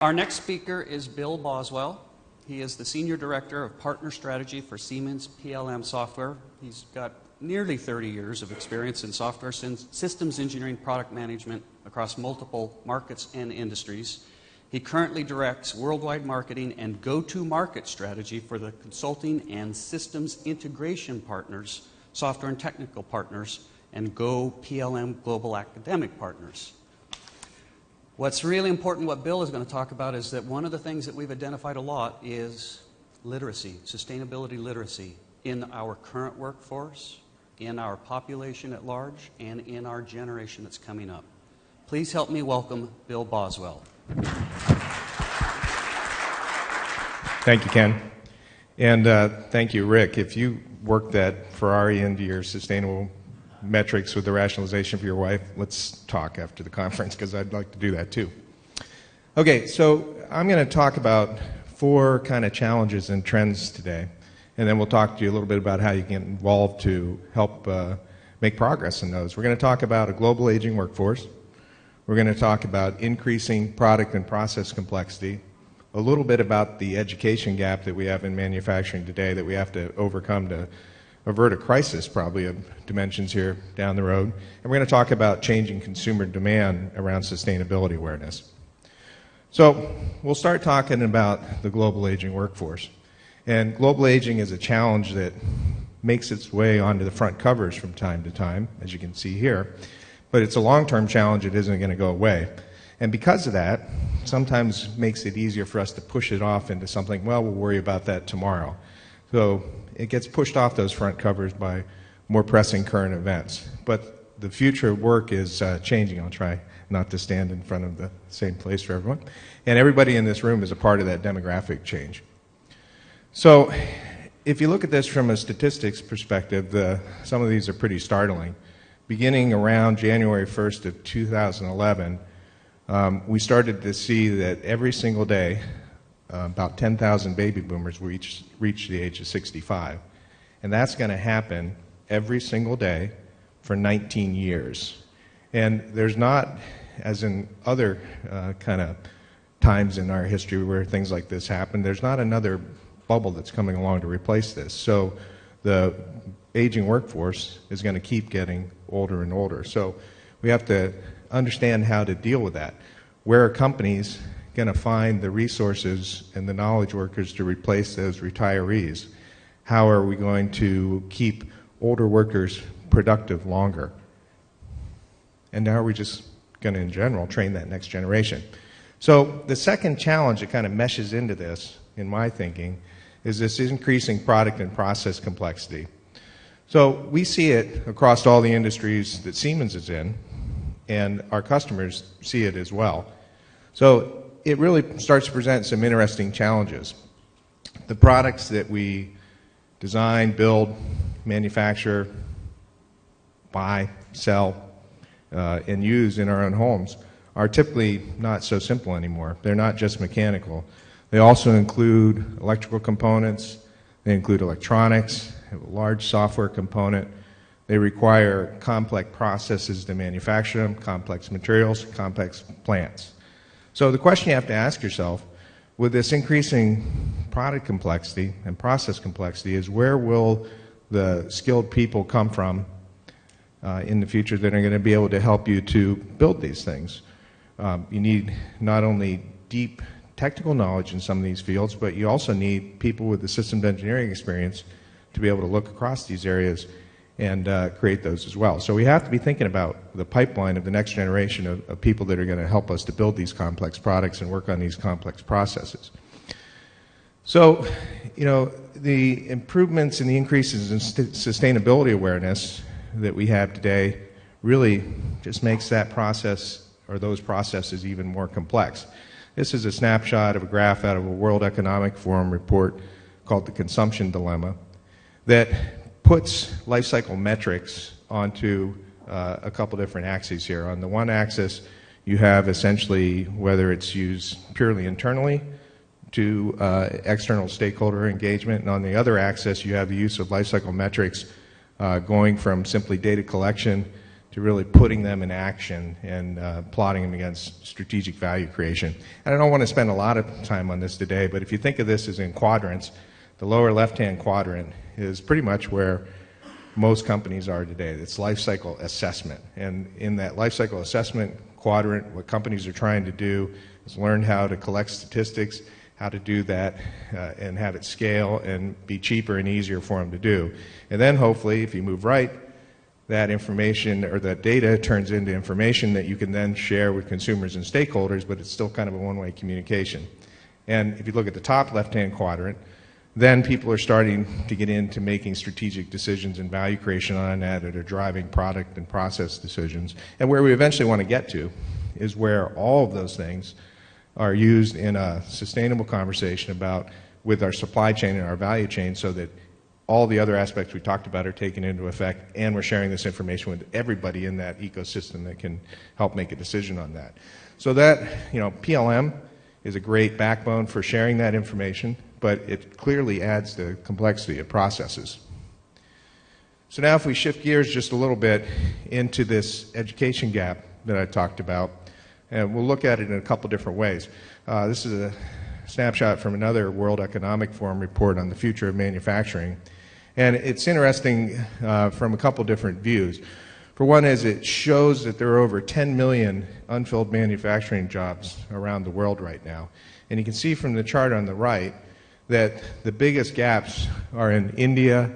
Our next speaker is Bill Boswell. He is the Senior Director of Partner Strategy for Siemens PLM Software. He's got nearly 30 years of experience in software systems engineering product management across multiple markets and industries. He currently directs worldwide marketing and go-to-market strategy for the consulting and systems integration partners, software and technical partners, and Go PLM global academic partners. What's really important, what Bill is going to talk about, is that one of the things that we've identified a lot is literacy, sustainability literacy in our current workforce, in our population at large, and in our generation that's coming up. Please help me welcome Bill Boswell. Thank you, Ken. And thank you, Rick. If you work that Ferrari into your sustainable metrics with the rationalization for your wife, let's talk after the conference, because I'd like to do that too. Okay, so I'm going to talk about 4 kind of challenges and trends today, and then we'll talk to you a little bit about how you can get involved to help make progress in those. We're going to talk about a global aging workforce. We're going to talk about increasing product and process complexity, a little bit about the education gap that we have in manufacturing today that we have to overcome to avert a crisis probably of dimensions here down the road. And we're going to talk about changing consumer demand around sustainability awareness. So we'll start talking about the global aging workforce. And global aging is a challenge that makes its way onto the front covers from time to time, as you can see here. But it's a long-term challenge. It isn't going to go away. And because of that, sometimes makes it easier for us to push it off into something, well, we'll worry about that tomorrow. So it gets pushed off those front covers by more pressing current events. But the future of work is changing. I'll try not to stand in front of the same place for everyone. And everybody in this room is a part of that demographic change. So if you look at this from a statistics perspective, some of these are pretty startling. Beginning around January 1st of 2011, we started to see that every single day, about 10,000 baby boomers reach the age of 65. And that's going to happen every single day for 19 years. And there's not, as in other kind of times in our history where things like this happen, there's not another bubble that's coming along to replace this. So the aging workforce is going to keep getting older and older. So we have to understand how to deal with that. Where are companies going to find the resources and the knowledge workers to replace those retirees? How are we going to keep older workers productive longer? And how are we just going to, in general, train that next generation? So the second challenge that kind of meshes into this, in my thinking, is this increasing product and process complexity. So we see it across all the industries that Siemens is in, and our customers see it as well. So it really starts to present some interesting challenges. The products that we design, build, manufacture, buy, sell, and use in our own homes are typically not so simple anymore. They're not just mechanical. They also include electrical components, they include electronics, have a large software component. They require complex processes to manufacture them, complex materials, complex plants. So the question you have to ask yourself, with this increasing product complexity and process complexity, is where will the skilled people come from in the future that are going to be able to help you to build these things? You need not only deep technical knowledge in some of these fields, but you also need people with the systems engineering experience to be able to look across these areas and create those as well. So we have to be thinking about the pipeline of the next generation of people that are going to help us to build these complex products and work on these complex processes. So, you know, the improvements and the increases in sustainability awareness that we have today really just makes that process or those processes even more complex. This is a snapshot of a graph out of a World Economic Forum report called The Consumption Dilemma that puts life cycle metrics onto a couple different axes here. On the one axis, you have essentially whether it's used purely internally to external stakeholder engagement, and on the other axis, you have the use of life cycle metrics going from simply data collection to really putting them in action and plotting them against strategic value creation. And I don't want to spend a lot of time on this today, but if you think of this as in quadrants, the lower left-hand quadrant is pretty much where most companies are today. It's life cycle assessment. And in that life cycle assessment quadrant, what companies are trying to do is learn how to collect statistics, how to do that, and have it scale and be cheaper and easier for them to do. And then hopefully, if you move right, that information or that data turns into information that you can then share with consumers and stakeholders, but it's still kind of a one-way communication. And if you look at the top left-hand quadrant, then people are starting to get into making strategic decisions and value creation on that that are driving product and process decisions. And where we eventually want to get to is where all of those things are used in a sustainable conversation about with our supply chain and our value chain so that all the other aspects we talked about are taken into effect, and we're sharing this information with everybody in that ecosystem that can help make a decision on that. So that, PLM is a great backbone for sharing that information, but it clearly adds the complexity of processes. So now if we shift gears just a little bit into this education gap that I talked about, and we'll look at it in a couple different ways. This is a snapshot from another World Economic Forum report on the future of manufacturing. And it's interesting from a couple different views. For one is it shows that there are over 10 million unfilled manufacturing jobs around the world right now. And you can see from the chart on the right that the biggest gaps are in India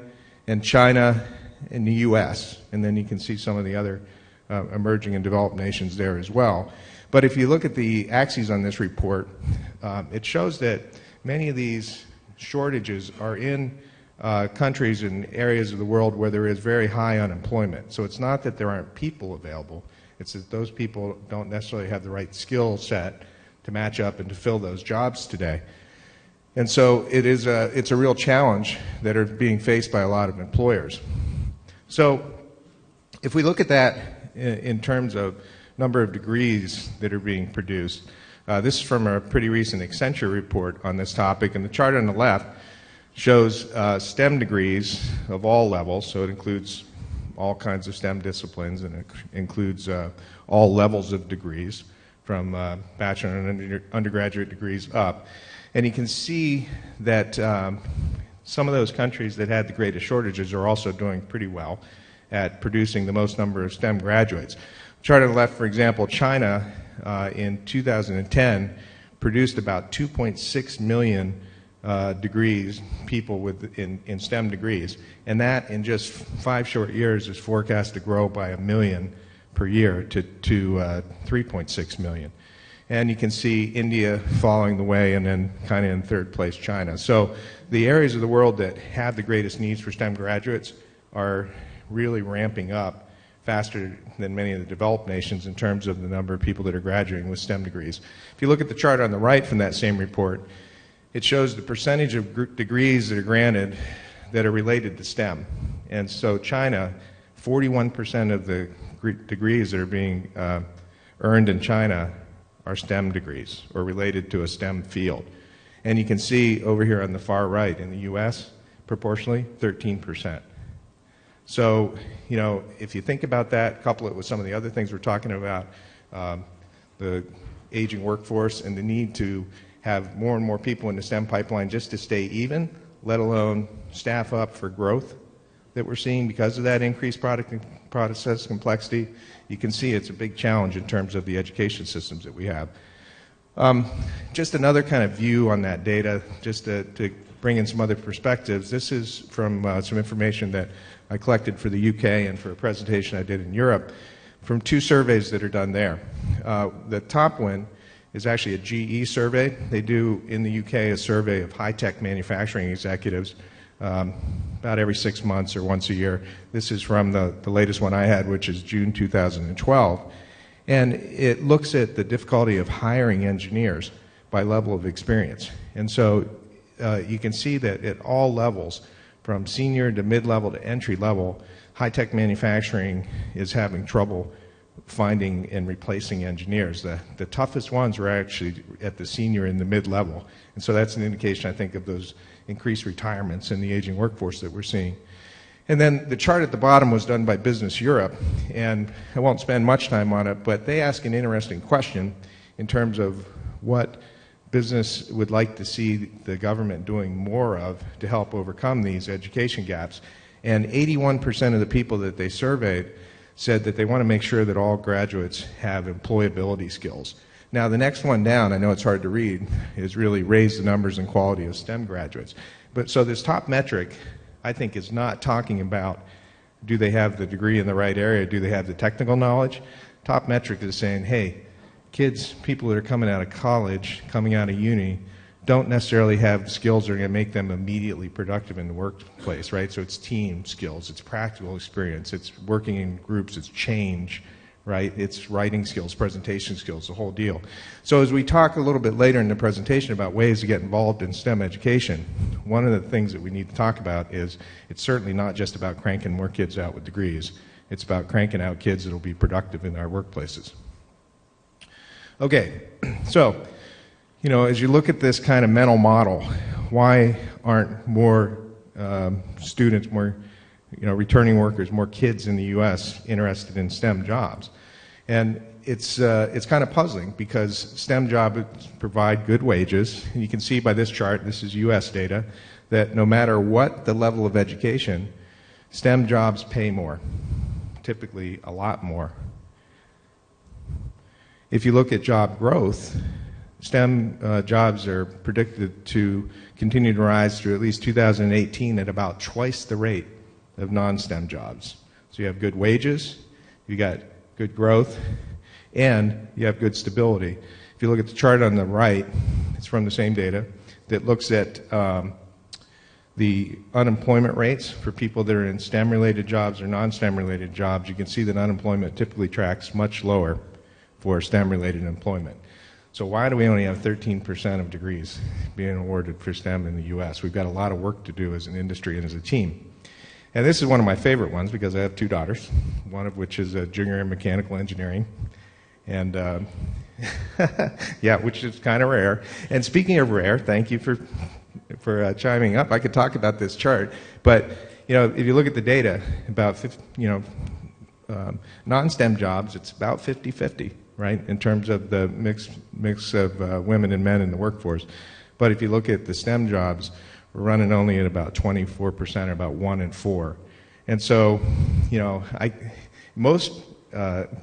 and China and the US. And then you can see some of the other emerging and developed nations there as well. But if you look at the axes on this report, it shows that many of these shortages are in countries and areas of the world where there is very high unemployment. So it's not that there aren't people available, it's that those people don't necessarily have the right skill set to match up and to fill those jobs today. And so it's a real challenge that are being faced by a lot of employers. So if we look at that in terms of number of degrees that are being produced, this is from a pretty recent Accenture report on this topic, and the chart on the left shows STEM degrees of all levels, so it includes all kinds of STEM disciplines, and it includes all levels of degrees, from bachelor and undergraduate degrees up. And you can see that some of those countries that had the greatest shortages are also doing pretty well at producing the most number of STEM graduates. Chart on the left, for example, China in 2010 produced about 2.6 million degrees, people in STEM degrees, and that in just 5 short years is forecast to grow by 1 million per year to 3.6 million. And you can see India following the way, and then kind of in third place China. So the areas of the world that have the greatest needs for STEM graduates are really ramping up faster than many of the developed nations in terms of the number of people that are graduating with STEM degrees. If you look at the chart on the right from that same report, it shows the percentage of degrees that are granted that are related to STEM. And so China, 41% of the degrees that are being earned in China are STEM degrees or related to a STEM field. And you can see over here on the far right in the US, proportionally, 13%. So, if you think about that, couple it with some of the other things we're talking about, the aging workforce and the need to have more and more people in the STEM pipeline just to stay even, let alone staff up for growth that we're seeing because of that increased product and process complexity, you can see it's a big challenge in terms of the education systems that we have. Just another kind of view on that data, just to bring in some other perspectives. This is from some information that I collected for the UK and for a presentation I did in Europe from 2 surveys that are done there. The top one is actually a GE survey. They do in the UK a survey of high-tech manufacturing executives about every 6 months or once a year. This is from the latest one I had, which is June 2012. And it looks at the difficulty of hiring engineers by level of experience. And so you can see that at all levels, from senior to mid-level to entry-level, high-tech manufacturing is having trouble finding and replacing engineers. The toughest ones are actually at the senior and the mid-level. And so that's an indication, I think, of those increased retirements and the aging workforce that we're seeing. And then the chart at the bottom was done by Business Europe, and I won't spend much time on it, but they ask an interesting question in terms of what business would like to see the government doing more of to help overcome these education gaps. And 81% of the people that they surveyed said that they want to make sure that all graduates have employability skills. Now, the next one down, I know it's hard to read, is really raise the numbers and quality of STEM graduates. But so this top metric, I think, is not talking about do they have the degree in the right area, do they have the technical knowledge. Top metric is saying, hey, kids, people that are coming out of college, coming out of uni, don't necessarily have skills that are going to make them immediately productive in the workplace, right? So it's team skills, it's practical experience, it's working in groups, it's change, right? It's writing skills, presentation skills, the whole deal. So as we talk a little bit later in the presentation about ways to get involved in STEM education, one of the things that we need to talk about is it's certainly not just about cranking more kids out with degrees. It's about cranking out kids that will be productive in our workplaces. Okay, so, you know, as you look at this kind of mental model, why aren't more students, more returning workers, more kids in the U.S. interested in STEM jobs? And it's kind of puzzling because STEM jobs provide good wages. And you can see by this chart, this is U.S. data, that no matter what the level of education, STEM jobs pay more, typically a lot more. If you look at job growth, STEM jobs are predicted to continue to rise through at least 2018 at about twice the rate of non-STEM jobs. So you have good wages, you got good growth, and you have good stability. If you look at the chart on the right, it's from the same data that looks at the unemployment rates for people that are in STEM-related jobs or non-STEM-related jobs. You can see that unemployment typically tracks much lower for STEM-related employment. So why do we only have 13% of degrees being awarded for STEM in the U.S.? We've got a lot of work to do as an industry and as a team. And this is one of my favorite ones because I have two daughters, one of which is a junior in mechanical engineering, and yeah, which is kind of rare. And speaking of rare, thank you for chiming up. I could talk about this chart, but if you look at the data about non-STEM jobs, it's about 50-50, right, in terms of the mix of women and men in the workforce. But if you look at the STEM jobs, we're running only at about 24%, or about 1 in 4. And so, most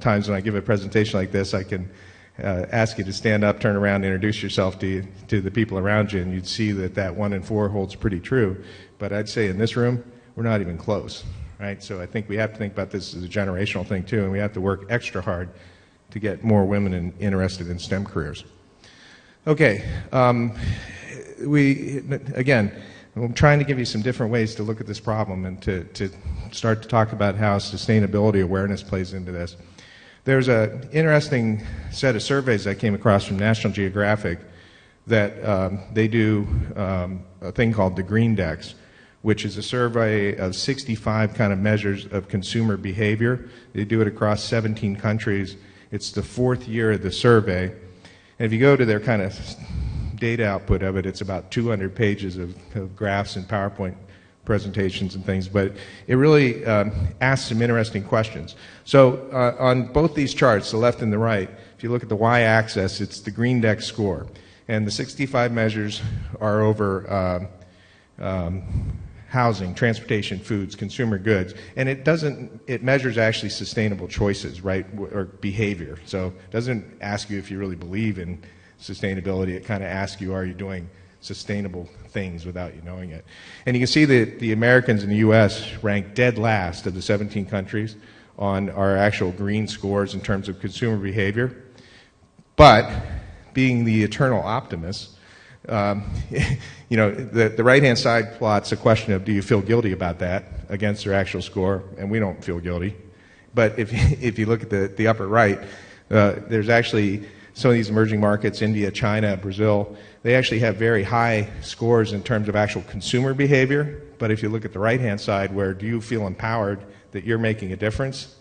times when I give a presentation like this, I can ask you to stand up, turn around, introduce yourself to the people around you, and you'd see that 1 in 4 holds pretty true. But I'd say in this room, we're not even close, right? So I think we have to think about this as a generational thing too, and we have to work extra hard to get more women interested in STEM careers. Okay, again, I'm trying to give you some different ways to look at this problem and to start to talk about how sustainability awareness plays into this. There's an interesting set of surveys I came across from National Geographic that they do a thing called the Green Dex, which is a survey of 65 kind of measures of consumer behavior. They do it across 17 countries. It's the 4th year of the survey. And if you go to their kind of data output of it, it's about 200 pages of graphs and PowerPoint presentations and things, but it really asks some interesting questions. So on both these charts, the left and the right, if you look at the y-axis, it's the Green Dex score. And the 65 measures are over housing, transportation, foods, consumer goods, and it measures actually sustainable choices, right, or behavior. So it doesn't ask you if you really believe in sustainability. It kind of asks you, are you doing sustainable things without you knowing it? And you can see that the Americans in the U.S. rank dead last of the 17 countries on our actual green scores in terms of consumer behavior. But being the eternal optimist, the right-hand side plots a question of do you feel guilty about that against their actual score, and we don't feel guilty. But if you look at the upper right, there's actually some of these emerging markets, India, China, Brazil, they actually have very high scores in terms of actual consumer behavior. But if you look at the right-hand side, where do you feel empowered that you're making a difference,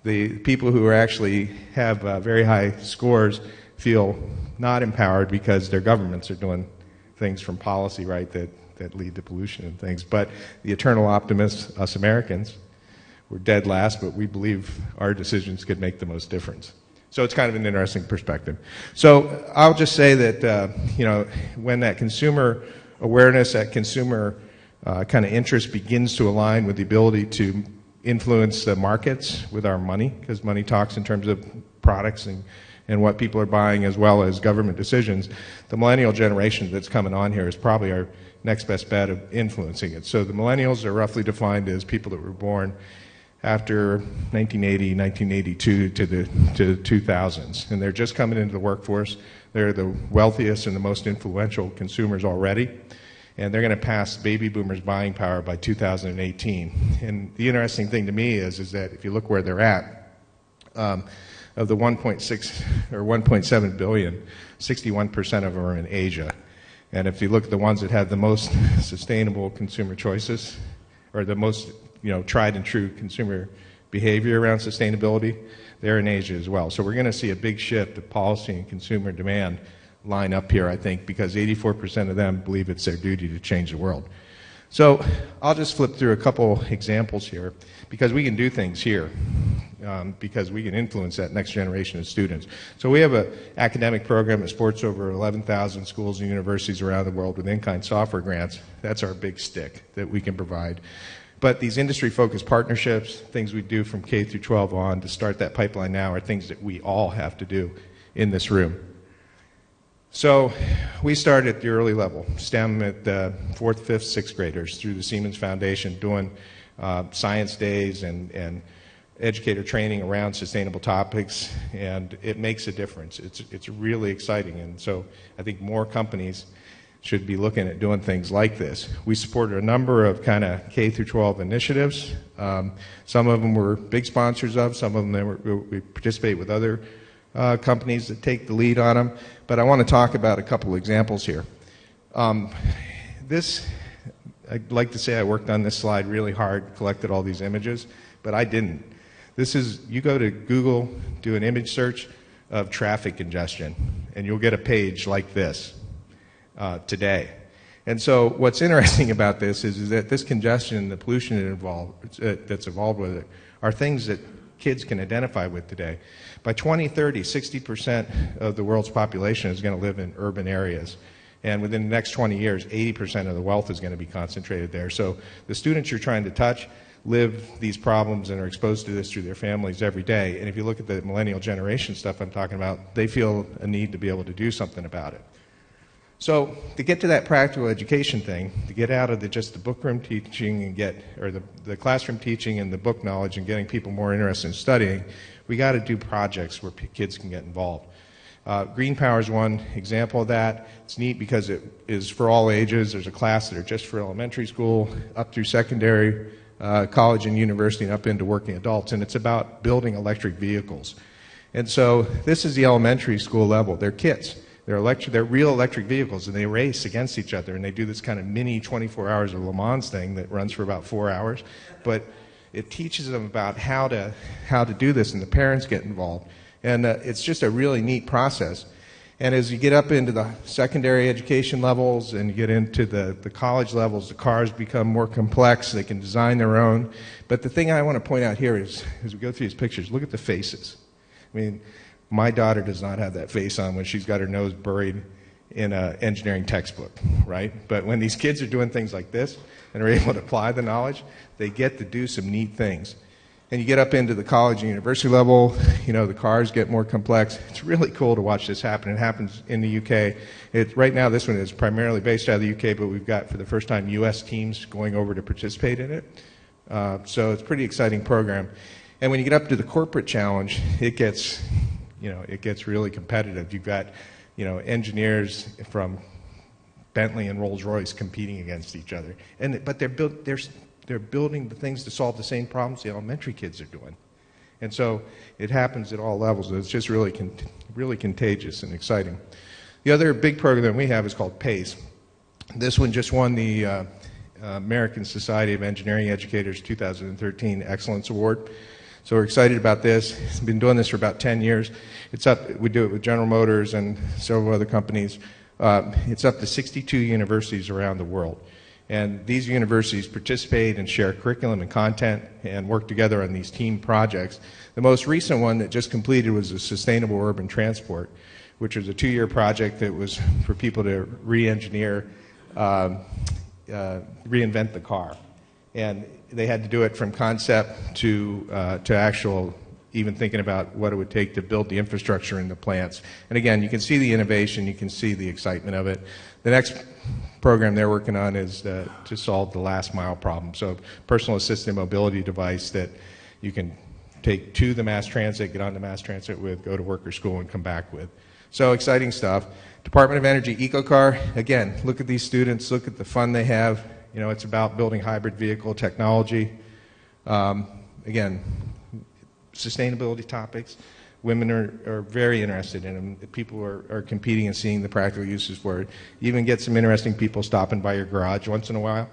the people who actually have very high scores feel not empowered because their governments are doing things from policy, right, that that lead to pollution and things. But the eternal optimists, us Americans, we're dead last, but we believe our decisions could make the most difference. So it's kind of an interesting perspective. So I'll just say that, when that consumer awareness, that consumer kind of interest begins to align with the ability to influence the markets with our money, because money talks in terms of products and what people are buying as well as government decisions, the millennial generation that's coming on here is probably our next best bet of influencing it. So the millennials are roughly defined as people that were born after 1980, 1982 to the 2000s. And they're just coming into the workforce. They're the wealthiest and the most influential consumers already. And they're going to pass baby boomers' buying power by 2018. And the interesting thing to me is that if you look where they're at, of the 1.6 or 1.7 billion, 61% of them are in Asia. And if you look at the ones that have the most sustainable consumer choices, or the most tried and true consumer behavior around sustainability, they're in Asia as well. So we're going to see a big shift of policy and consumer demand line up here, I think, because 84% of them believe it's their duty to change the world. So I'll just flip through a couple examples here, because we can do things here, because we can influence that next generation of students. So we have an academic program that supports over 11,000 schools and universities around the world with in-kind software grants. That's our big stick that we can provide. But these industry-focused partnerships, things we do from K through 12 on to start that pipeline now, are things that we all have to do in this room. So we start at the early level, STEM at 4th, 5th, 6th graders through the Siemens Foundation, doing science days and educator training around sustainable topics, and it makes a difference. It's really exciting, and so I think more companies should be looking at doing things like this. We supported a number of kind of K through 12 initiatives. Some of them we're big sponsors of, some of them we participate with other companies that take the lead on them. But I want to talk about a couple examples here. I'd like to say I worked on this slide really hard, collected all these images, but I didn't. You go to Google, do an image search of traffic congestion, and you'll get a page like this today. And so what's interesting about this is that this congestion and the pollution that's involved with it are things that kids can identify with today. By 2030, 60% of the world's population is going to live in urban areas. And within the next 20 years, 80% of the wealth is going to be concentrated there. So the students you're trying to touch live these problems and are exposed to this through their families every day. And if you look at the millennial generation stuff I'm talking about, they feel a need to be able to do something about it. So to get to that practical education thing, to get out of just the bookroom teaching and the classroom teaching and the book knowledge and getting people more interested in studying, we got to do projects where kids can get involved. Green Power is one example of that. It's neat because it is for all ages. There's a class that are just for elementary school, up through secondary, college and university, and up into working adults. And it's about building electric vehicles. And so this is the elementary school level. They're kits. They're real electric vehicles, and they race against each other, and they do this kind of mini 24 hours of Le Mans thing that runs for about 4 hours. But it teaches them about how to do this, and the parents get involved. And it's just a really neat process. And as you get up into the secondary education levels and you get into the college levels, the cars become more complex. They can design their own. But the thing I want to point out here is, as we go through these pictures, look at the faces. I mean, my daughter does not have that face on when she's got her nose buried in an engineering textbook, right? But when these kids are doing things like this and are able to apply the knowledge, they get to do some neat things. And you get up into the college and university level, the cars get more complex. It's really cool to watch this happen. It happens in the UK. Right now, this one is primarily based out of the UK, but we've got, for the first time, US teams going over to participate in it. So it's a pretty exciting program. And when you get up to the corporate challenge, it gets really competitive. You've got, engineers from Bentley and Rolls-Royce competing against each other. But they're building the things to solve the same problems the elementary kids are doing. And so it happens at all levels. It's just really contagious and exciting. The other big program we have is called PACE. This one just won the American Society of Engineering Educators 2013 Excellence Award. So we're excited about this. We've been doing this for about 10 years. We do it with General Motors and several other companies. It's up to 62 universities around the world. And these universities participate and share curriculum and content and work together on these team projects. The most recent one that just completed was a Sustainable Urban Transport, which was a 2-year project that was for people to re-engineer, reinvent the car. And they had to do it from concept to actual, even thinking about what it would take to build the infrastructure in the plants. And again, you can see the innovation, you can see the excitement of it. The next program they're working on is to solve the last mile problem. So personal assisted mobility device that you can take to the mass transit, get on the mass transit with, go to work or school and come back with. So exciting stuff. Department of Energy EcoCar, again, look at these students, look at the fun they have. You know, it's about building hybrid vehicle technology. Again, sustainability topics. Women are very interested in them. People are competing and seeing the practical uses for it. You even get some interesting people stopping by your garage once in a while.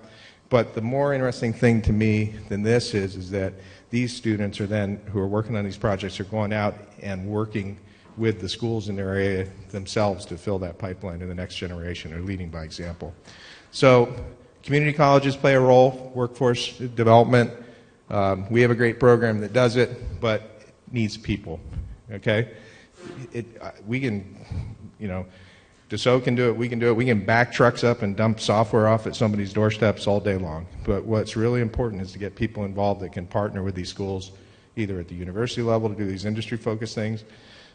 But the more interesting thing to me than this is that these students are then, who are working on these projects, are going out and working with the schools in their area themselves to fill that pipeline in the next generation, or leading by example. So community colleges play a role, workforce development. We have a great program that does it, but it needs people. Okay, we can, you know, DaS07 can do it. We can do it. We can back trucks up and dump software off at somebody's doorsteps all day long. But what's really important is to get people involved that can partner with these schools, either at the university level to do these industry-focused things,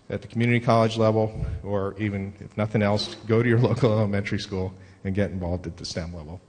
at the community college level, or even, if nothing else, go to your local elementary school and get involved at the STEM level.